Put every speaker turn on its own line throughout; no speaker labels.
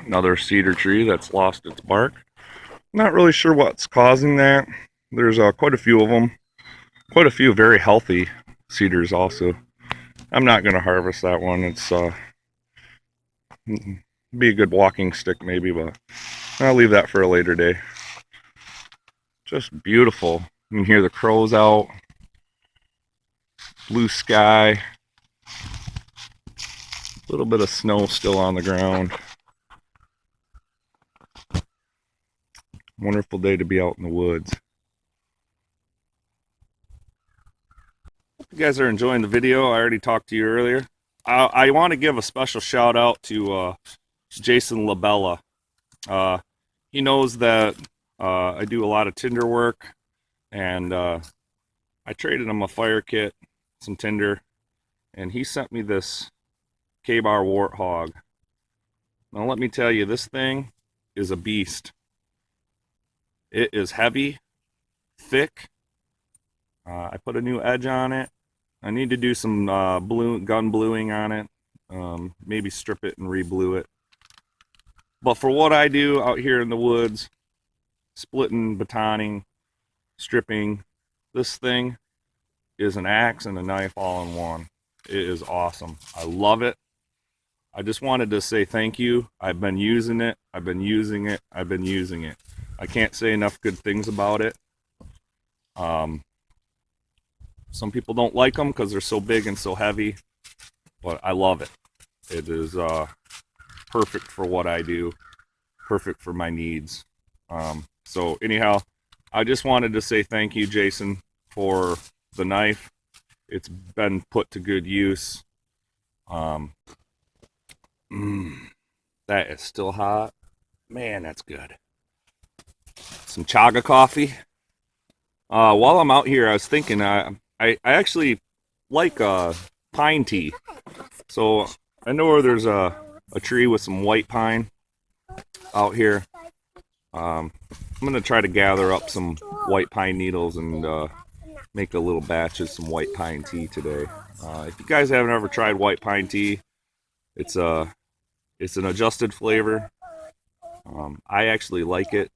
Another cedar tree that's lost its bark. Not really sure what's causing that. There's quite a few of them. Quite a few very healthy cedars also. I'm not going to harvest that one. It's be a good walking stick maybe, but I'll leave that for a later day. Just beautiful. You can hear the crows out. Blue sky. A little bit of snow still on the ground. Wonderful day to be out in the woods. Hope you guys are enjoying the video. I already talked to you earlier. I want to give a special shout out to Jason LaBella. He knows that I do a lot of tinder work, and I traded him a fire kit, some tinder, and he sent me this K-Bar Warthog. Now let me tell you, this thing is a beast. It is heavy, thick. I put a new edge on it. I need to do some gun bluing on it. Maybe strip it and re-blue it. But for what I do out here in the woods, splitting, batoning, stripping, this thing is an axe and a knife all in one. It is awesome. I love it. I just wanted to say thank you. I've been using it. I've been using it. I've been using it. I can't say enough good things about it. Some people don't like them because they're so big and so heavy, but I love it. It is perfect for what I do, perfect for my needs. So anyhow, I just wanted to say thank you, Jason, for the knife. It's been put to good use. That is still hot. Man, that's good. Some chaga coffee. While I'm out here, I was thinking, I actually like pine tea. So I know where there's a tree with some white pine out here. I'm going to try to gather up some white pine needles and make a little batch of some white pine tea today. If you guys haven't ever tried white pine tea, it's an adjusted flavor. I actually like it.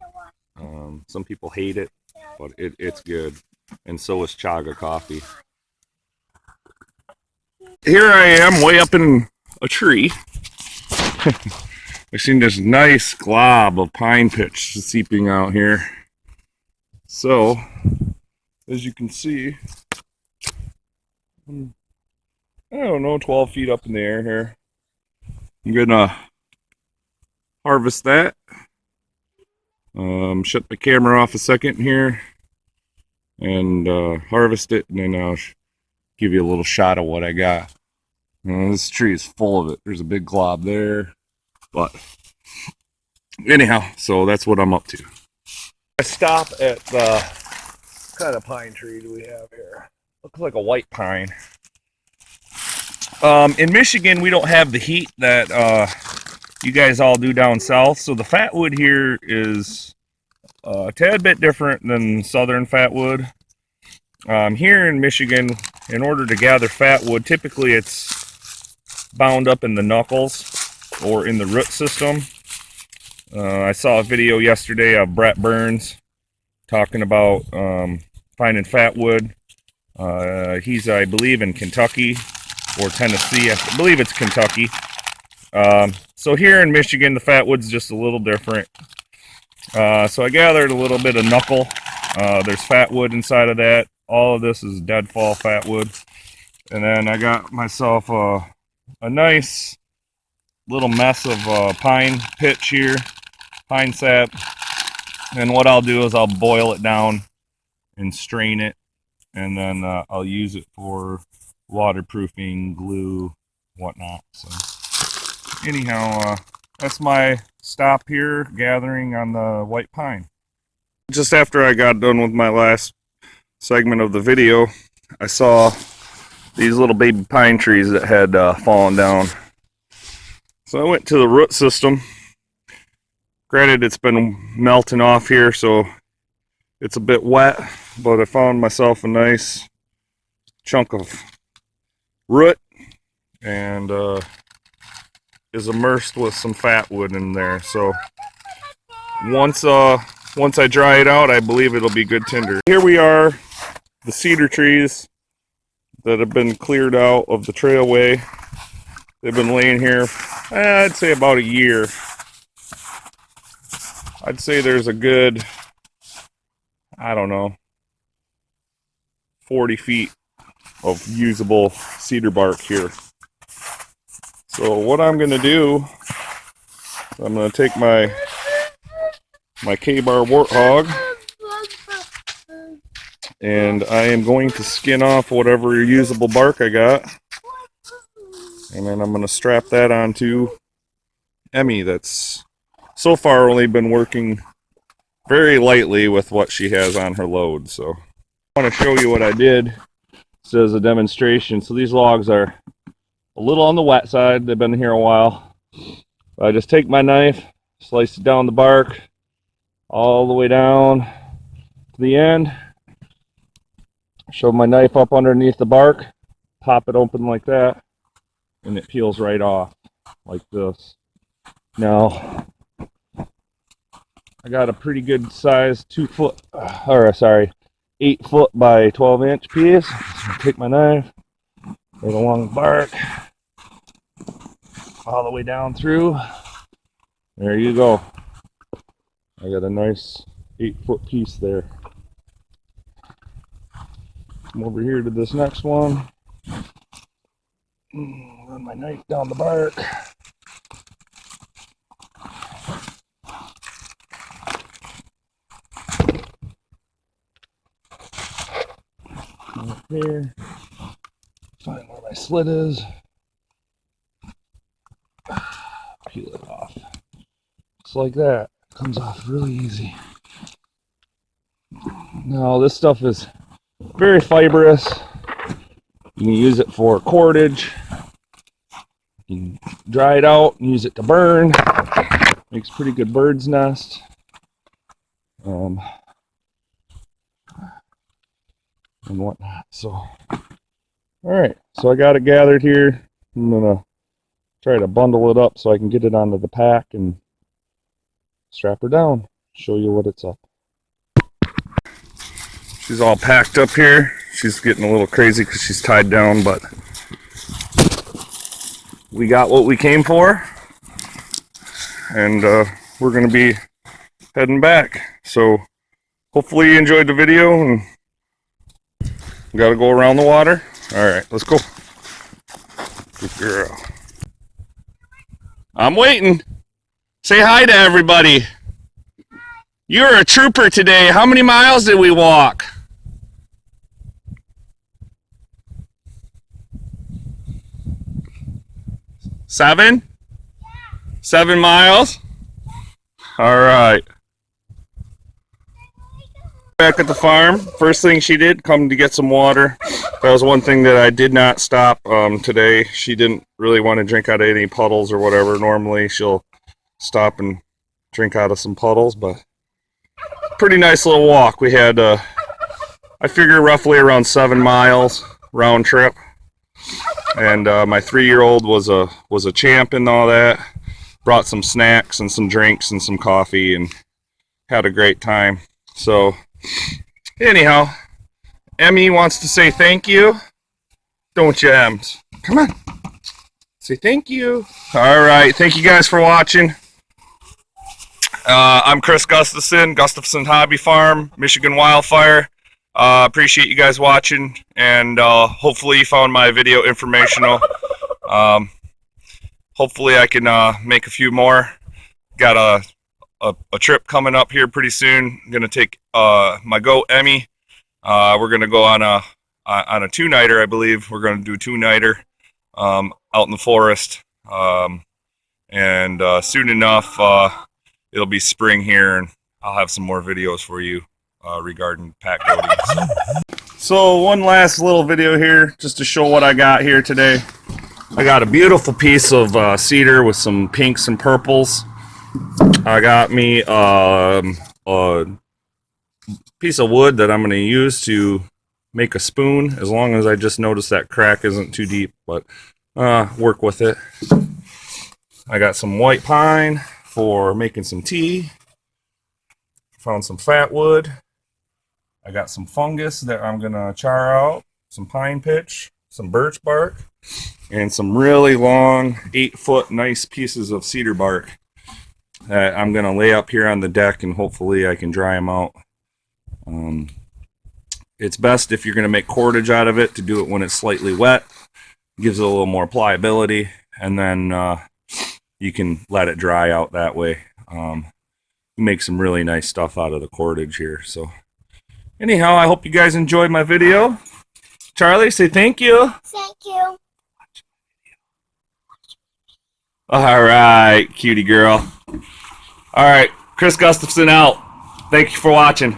Some people hate it, but it's good. And so is chaga coffee. Here I am way up in a tree. I've seen this nice glob of pine pitch seeping out here. So, as you can see, I don't know, 12 feet up in the air here. I'm gonna harvest that. Shut the camera off a second here and harvest it, and then I'll give you a little shot of what I got. This tree is full of it. There's a big glob there, but anyhow, so that's what I'm up to. I stop at the, what kind of pine tree do we have here? Looks like a white pine. In Michigan, we don't have the heat that you guys all do down south, so the fatwood here is a tad bit different than southern fatwood. Here in Michigan, in order to gather fatwood, typically it's bound up in the knuckles or in the root system. I saw a video yesterday of Brett Burns talking about finding fatwood. He's, I believe, in Kentucky or Tennessee. I believe it's Kentucky. So here in Michigan, the fatwood's just a little different. So I gathered a little bit of knuckle. There's fatwood inside of that. All of this is deadfall fatwood. And then I got myself a nice little mess of pine pitch here, pine sap. And what I'll do is I'll boil it down and strain it, and then I'll use it for waterproofing, glue, whatnot. So anyhow, that's my stop here, gathering on the white pine. Just after I got done with my last segment of the video, I saw these little baby pine trees that had fallen down. So I went to the root system. Granted, it's been melting off here, so it's a bit wet, but I found myself a nice chunk of root, and is immersed with some fat wood in there. So once I dry it out, I believe it'll be good tinder. Here we are, the cedar trees that have been cleared out of the trailway. They've been laying here, I'd say about a year. I'd say there's a good, I don't know, 40 feet of usable cedar bark here. So what I'm going to do, I'm going to take my K-bar warthog, and I am going to skin off whatever usable bark I got, and then I'm going to strap that onto Emmy, that's so far only been working very lightly with what she has on her load. So I want to show you what I did just as a demonstration. So these logs are a little on the wet side. They've been here a while. I just take my knife, slice it down the bark all the way down to the end, shove my knife up underneath the bark, pop it open like that, and it peels right off like this. Now I got a pretty good size 8 foot by 12 inch piece. So take my knife right along the bark all the way down through. There you go. I got a nice 8 foot piece there. Come over here to this next one. Run my knife down the bark. Up here, find where my slit is, peel it off, just like that. Comes off really easy. Now this stuff is very fibrous. You can use it for cordage, you can dry it out and use it to burn. Makes pretty good bird's nest. And whatnot. So, all right, so I got it gathered here. I'm gonna try to bundle it up so I can get it onto the pack and strap her down, show you what it's up. She's all packed up here. She's getting a little crazy because she's tied down, but we got what we came for, and we're gonna be heading back. So hopefully you enjoyed the video, and we gotta go around the water. All right, let's go. Good girl. I'm waiting. Say hi to everybody. You're a trooper today. How many miles did we walk? 7? 7 miles? All right. Back at the farm, first thing she did, come to get some water. That was one thing that I did not stop today. She didn't really want to drink out of any puddles or whatever. Normally she'll stop and drink out of some puddles, but pretty nice little walk. We had, I figure roughly around 7 miles round trip. And my 3-year-old was a champ in all that. Brought some snacks and some drinks and some coffee and had a great time. So anyhow, Emmy wants to say thank you. Don't you, Ems? Come on. Say thank you. All right. Thank you guys for watching. I'm Chris Gustafson Hobby Farm, Michigan Wildfire. Appreciate you guys watching, and hopefully you found my video informational. Hopefully I can make a few more. Got a trip coming up here pretty soon. I'm gonna take my goat Emmy. We're gonna go on a 2-nighter, I believe. We're gonna do a 2-nighter out in the forest, and soon enough it'll be spring here, and I'll have some more videos for you regarding pack goating. So one last little video here just to show what I got here today. I got a beautiful piece of cedar with some pinks and purples. I got me a piece of wood that I'm going to use to make a spoon, as long as I just notice that crack isn't too deep, but work with it. I got some white pine for making some tea. Found some fat wood. I got some fungus that I'm gonna char out, some pine pitch, some birch bark, and some really long 8-foot nice pieces of cedar bark that I'm gonna lay up here on the deck, and hopefully I can dry them out. It's best if you're gonna make cordage out of it to do it when it's slightly wet. It gives it a little more pliability, and then you can let it dry out that way. Make some really nice stuff out of the cordage here. So anyhow, I hope you guys enjoyed my video. Charlie, say thank you.
Thank you.
All right, cutie girl. All right, Chris Gustafson out. Thank you for watching.